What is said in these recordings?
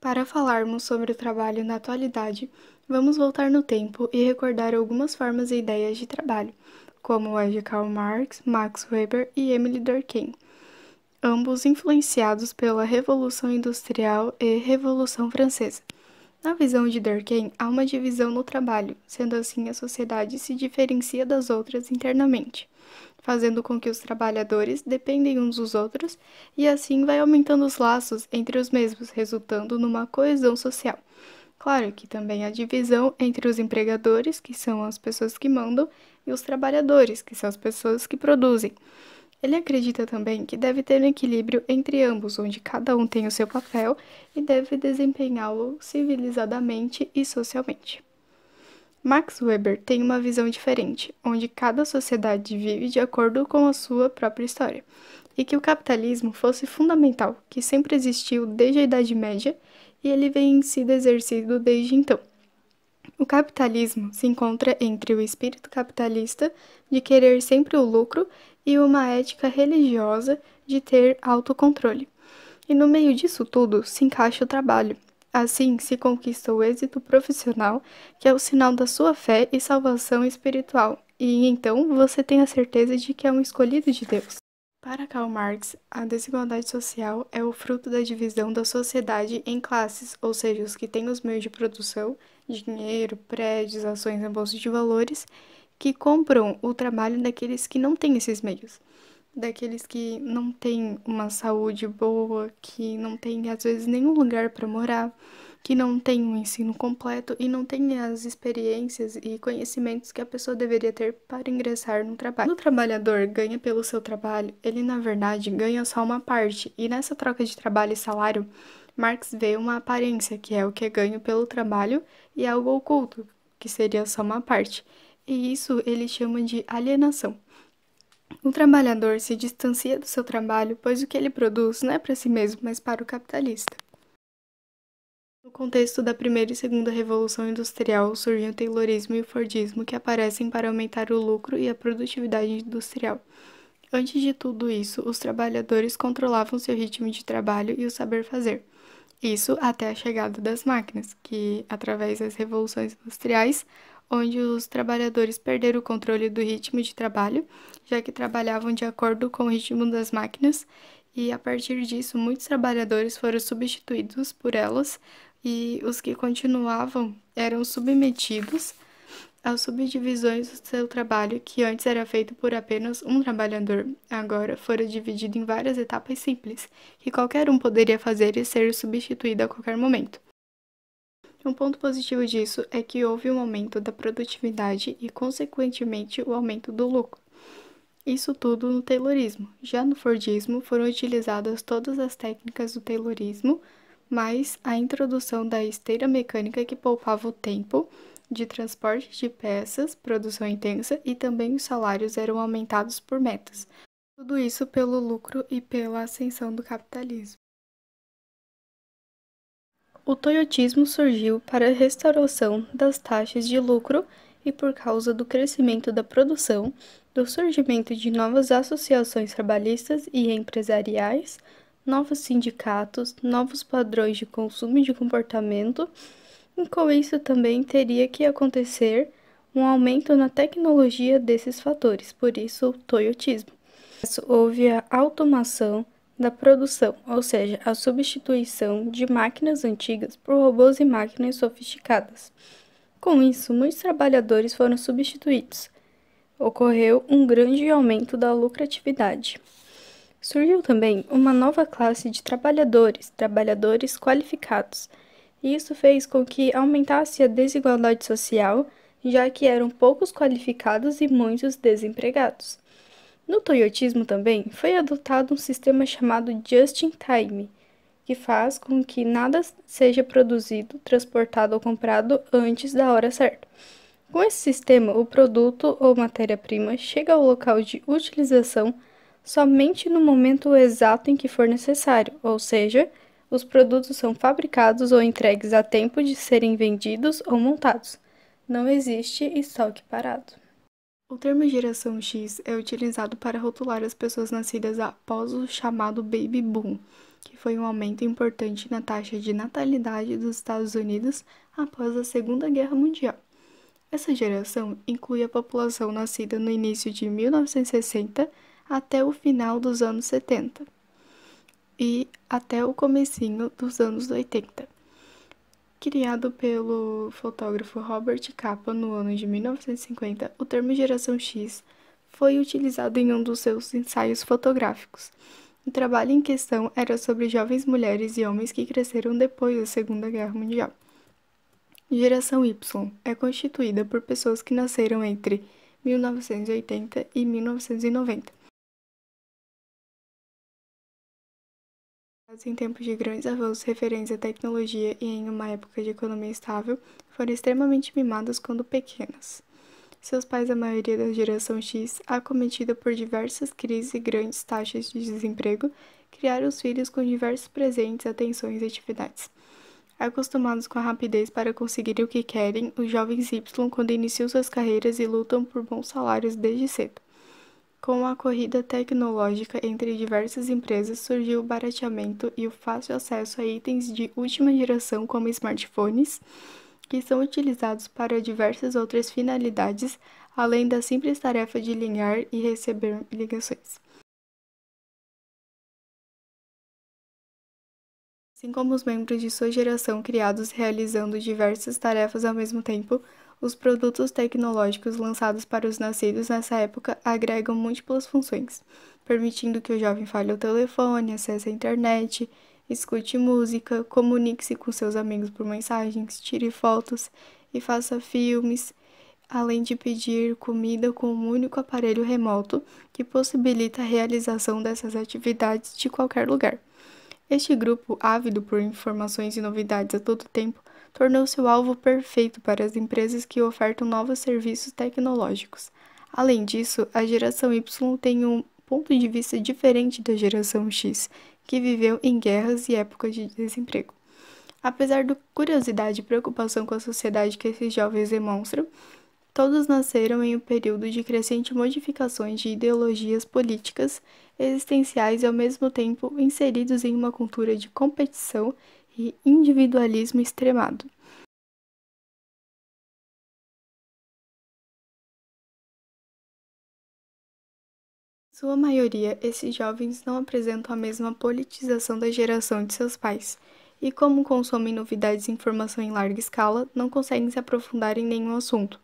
Para falarmos sobre o trabalho na atualidade, vamos voltar no tempo e recordar algumas formas e ideias de trabalho, como a de Karl Marx, Max Weber e Emile Durkheim, ambos influenciados pela Revolução Industrial e Revolução Francesa. Na visão de Durkheim, há uma divisão no trabalho, sendo assim a sociedade se diferencia das outras internamente, fazendo com que os trabalhadores dependem uns dos outros e assim vai aumentando os laços entre os mesmos, resultando numa coesão social. Claro que também há divisão entre os empregadores, que são as pessoas que mandam, e os trabalhadores, que são as pessoas que produzem. Ele acredita também que deve ter um equilíbrio entre ambos, onde cada um tem o seu papel e deve desempenhá-lo civilizadamente e socialmente. Max Weber tem uma visão diferente, onde cada sociedade vive de acordo com a sua própria história, e que o capitalismo fosse fundamental, que sempre existiu desde a Idade Média e ele vem sido exercido desde então. O capitalismo se encontra entre o espírito capitalista de querer sempre o lucro e uma ética religiosa de ter autocontrole. E no meio disso tudo se encaixa o trabalho. Assim se conquista o êxito profissional, que é o sinal da sua fé e salvação espiritual, e então você tem a certeza de que é um escolhido de Deus. Para Karl Marx, a desigualdade social é o fruto da divisão da sociedade em classes, ou seja, os que têm os meios de produção, dinheiro, prédios, ações na bolsa de valores, que compram o trabalho daqueles que não têm esses meios, daqueles que não têm uma saúde boa, que não têm às vezes nenhum lugar para morar, que não têm um ensino completo e não têm as experiências e conhecimentos que a pessoa deveria ter para ingressar no trabalho. Quando o trabalhador ganha pelo seu trabalho, ele na verdade ganha só uma parte, e nessa troca de trabalho e salário, Marx vê uma aparência, que é o que é ganho pelo trabalho, e algo oculto, que seria só uma parte. E isso ele chama de alienação. O trabalhador se distancia do seu trabalho, pois o que ele produz não é para si mesmo, mas para o capitalista. No contexto da primeira e segunda revolução industrial, surgem o Taylorismo e o Fordismo, que aparecem para aumentar o lucro e a produtividade industrial. Antes de tudo isso, os trabalhadores controlavam seu ritmo de trabalho e o saber fazer. Isso até a chegada das máquinas, que, através das revoluções industriais, onde os trabalhadores perderam o controle do ritmo de trabalho, já que trabalhavam de acordo com o ritmo das máquinas, e a partir disso muitos trabalhadores foram substituídos por elas, e os que continuavam eram submetidos às subdivisões do seu trabalho, que antes era feito por apenas um trabalhador, agora foram dividido em várias etapas simples, que qualquer um poderia fazer e ser substituído a qualquer momento. Um ponto positivo disso é que houve um aumento da produtividade e, consequentemente, o aumento do lucro. Isso tudo no Taylorismo. Já no Fordismo foram utilizadas todas as técnicas do Taylorismo, mais a introdução da esteira mecânica que poupava o tempo de transporte de peças, produção intensa, e também os salários eram aumentados por metas. Tudo isso pelo lucro e pela ascensão do capitalismo. O toyotismo surgiu para a restauração das taxas de lucro e por causa do crescimento da produção, do surgimento de novas associações trabalhistas e empresariais, novos sindicatos, novos padrões de consumo e de comportamento, e com isso também teria que acontecer um aumento na tecnologia desses fatores, por isso o toyotismo. Houve a automação da produção, ou seja, a substituição de máquinas antigas por robôs e máquinas sofisticadas. Com isso, muitos trabalhadores foram substituídos. Ocorreu um grande aumento da lucratividade. Surgiu também uma nova classe de trabalhadores qualificados. Isso fez com que aumentasse a desigualdade social, já que eram poucos qualificados e muitos desempregados. No toyotismo também foi adotado um sistema chamado just-in-time, que faz com que nada seja produzido, transportado ou comprado antes da hora certa. Com esse sistema, o produto ou matéria-prima chega ao local de utilização somente no momento exato em que for necessário, ou seja, os produtos são fabricados ou entregues a tempo de serem vendidos ou montados. Não existe estoque parado. O termo geração X é utilizado para rotular as pessoas nascidas após o chamado Baby Boom, que foi um aumento importante na taxa de natalidade dos Estados Unidos após a Segunda Guerra Mundial. Essa geração inclui a população nascida no início de 1960 até o final dos anos 70 e até o comecinho dos anos 80. Criado pelo fotógrafo Robert Capa no ano de 1950, o termo Geração X foi utilizado em um dos seus ensaios fotográficos. O trabalho em questão era sobre jovens mulheres e homens que cresceram depois da Segunda Guerra Mundial. Geração Y é constituída por pessoas que nasceram entre 1980 e 1990. Em tempos de grandes avanços referentes à tecnologia e em uma época de economia estável, foram extremamente mimadas quando pequenas. Seus pais, a maioria da geração X, acometida por diversas crises e grandes taxas de desemprego, criaram os filhos com diversos presentes, atenções e atividades. Acostumados com a rapidez para conseguir o que querem, os jovens Y, quando iniciam suas carreiras e lutam por bons salários desde cedo. Com a corrida tecnológica entre diversas empresas, surgiu o barateamento e o fácil acesso a itens de última geração como smartphones, que são utilizados para diversas outras finalidades, além da simples tarefa de ligar e receber ligações. Assim como os membros de sua geração criados realizando diversas tarefas ao mesmo tempo, os produtos tecnológicos lançados para os nascidos nessa época agregam múltiplas funções, permitindo que o jovem fale ao telefone, acesse a internet, escute música, comunique-se com seus amigos por mensagens, tire fotos e faça filmes, além de pedir comida com um único aparelho remoto que possibilita a realização dessas atividades de qualquer lugar. Este grupo, ávido por informações e novidades a todo tempo, tornou-se o alvo perfeito para as empresas que ofertam novos serviços tecnológicos. Além disso, a geração Y tem um ponto de vista diferente da geração X, que viveu em guerras e épocas de desemprego. Apesar da curiosidade e preocupação com a sociedade que esses jovens demonstram, todos nasceram em um período de crescente modificações de ideologias políticas existenciais e ao mesmo tempo inseridos em uma cultura de competição e individualismo extremado. Em sua maioria, esses jovens não apresentam a mesma politização da geração de seus pais, e como consomem novidades e informação em larga escala, não conseguem se aprofundar em nenhum assunto.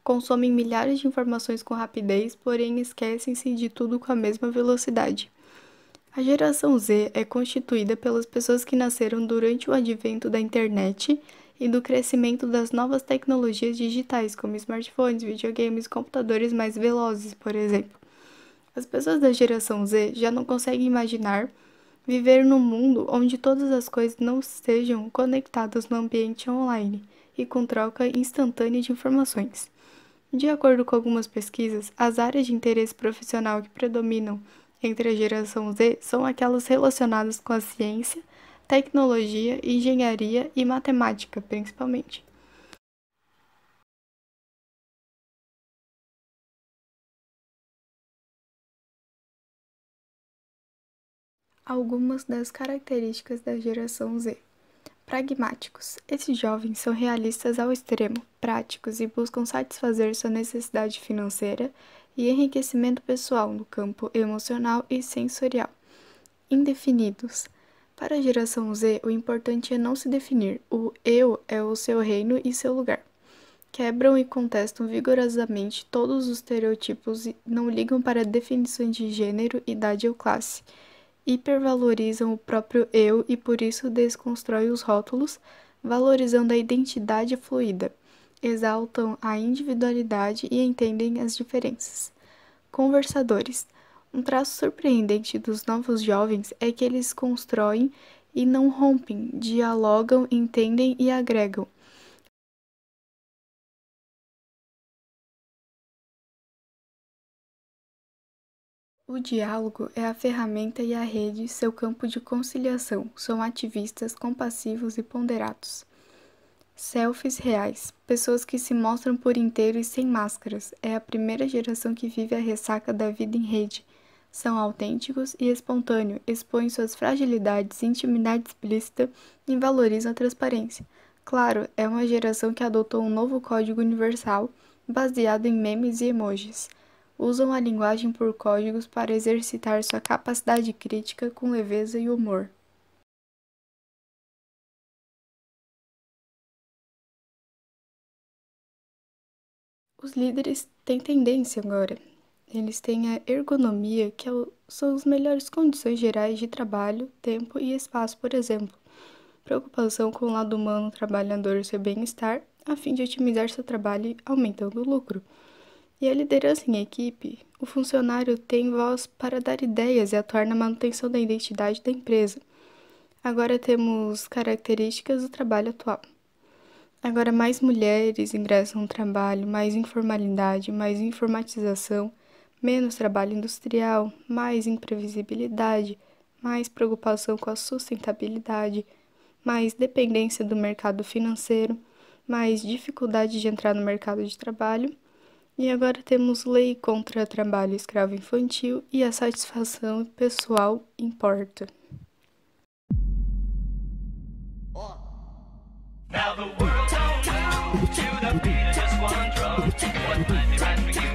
Consomem milhares de informações com rapidez, porém esquecem-se de tudo com a mesma velocidade. A geração Z é constituída pelas pessoas que nasceram durante o advento da internet e do crescimento das novas tecnologias digitais, como smartphones, videogames e computadores mais velozes, por exemplo. As pessoas da geração Z já não conseguem imaginar viver num mundo onde todas as coisas não estejam conectadas no ambiente online e com troca instantânea de informações. De acordo com algumas pesquisas, as áreas de interesse profissional que predominam entre a geração Z são aquelas relacionadas com a ciência, tecnologia, engenharia e matemática, principalmente. Algumas das características da geração Z. Pragmáticos. Esses jovens são realistas ao extremo, práticos e buscam satisfazer sua necessidade financeira e enriquecimento pessoal no campo emocional e sensorial. Indefinidos. Para a geração Z, o importante é não se definir, o eu é o seu reino e seu lugar. Quebram e contestam vigorosamente todos os estereotipos e não ligam para definições de gênero, idade ou classe. Hipervalorizam o próprio eu e por isso desconstroem os rótulos, valorizando a identidade fluida. Exaltam a individualidade e entendem as diferenças. Conversadores. Um traço surpreendente dos novos jovens é que eles constroem e não rompem, dialogam, entendem e agregam. O diálogo é a ferramenta e a rede, seu campo de conciliação. São ativistas, compassivos e ponderados. Selfies reais. Pessoas que se mostram por inteiro e sem máscaras. É a primeira geração que vive a ressaca da vida em rede. São autênticos e espontâneos, expõem suas fragilidades, intimidade explícita e valorizam a transparência. Claro, é uma geração que adotou um novo código universal baseado em memes e emojis. Usam a linguagem por códigos para exercitar sua capacidade crítica com leveza e humor. Os líderes têm tendência agora. Eles têm a ergonomia, são as melhores condições gerais de trabalho, tempo e espaço, por exemplo. Preocupação com o lado humano do trabalhador e seu bem-estar, a fim de otimizar seu trabalho e aumentando o lucro. E a liderança em equipe, o funcionário tem voz para dar ideias e atuar na manutenção da identidade da empresa. Agora temos características do trabalho atual. Agora mais mulheres ingressam no trabalho, mais informalidade, mais informatização, menos trabalho industrial, mais imprevisibilidade, mais preocupação com a sustentabilidade, mais dependência do mercado financeiro, mais dificuldade de entrar no mercado de trabalho. E agora temos lei contra trabalho escravo infantil e a satisfação pessoal importa. Now the world don't move to the beat of just one drum. What might be right for you